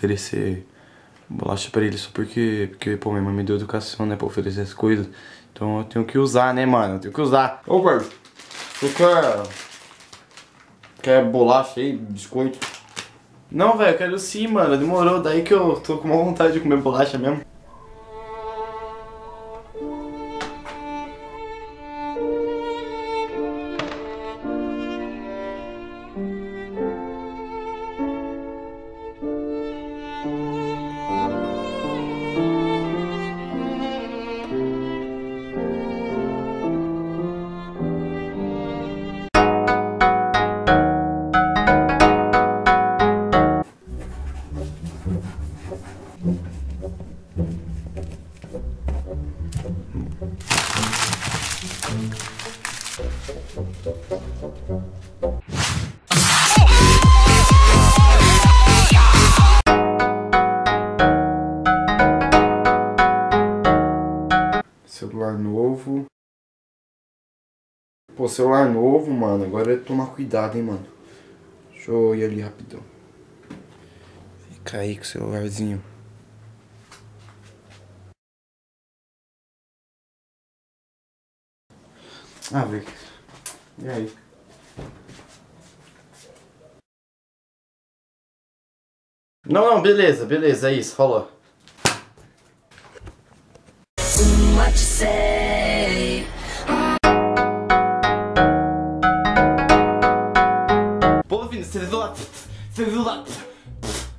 oferecer bolacha pra ele só porque, pô, minha mãe me deu educação, né, pra oferecer as coisas. Então eu tenho que usar, né, mano, eu tenho que usar. Ô, parça, você quer bolacha aí, biscoito? Não, velho, eu quero sim, mano, demorou, daí que eu tô com uma vontade de comer bolacha mesmo. Celular novo. Pô, celular novo, mano. Agora é tomar cuidado, hein, mano. Deixa eu ir ali rapidão. Fica aí com o celularzinho. Ah, velho. E aí? Não, beleza, é isso, falou. What you say? Pô, Vini, você viu lá?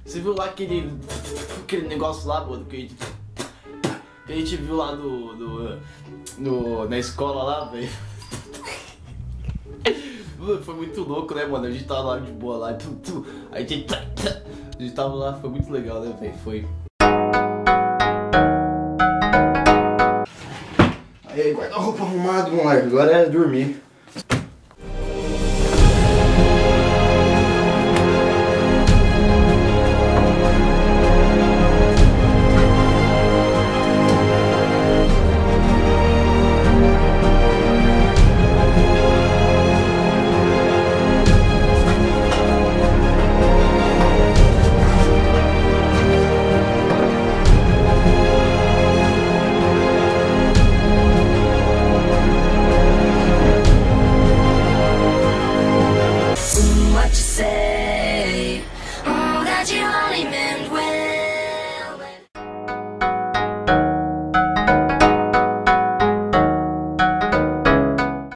Você viu lá aquele negócio lá, pô, que a gente viu lá na escola lá, velho? Foi muito louco, né, mano? A gente tava lá de boa lá, a gente tava lá, foi muito legal, né, velho? Foi. Aí, guarda-roupa arrumado, moleque. Agora é dormir.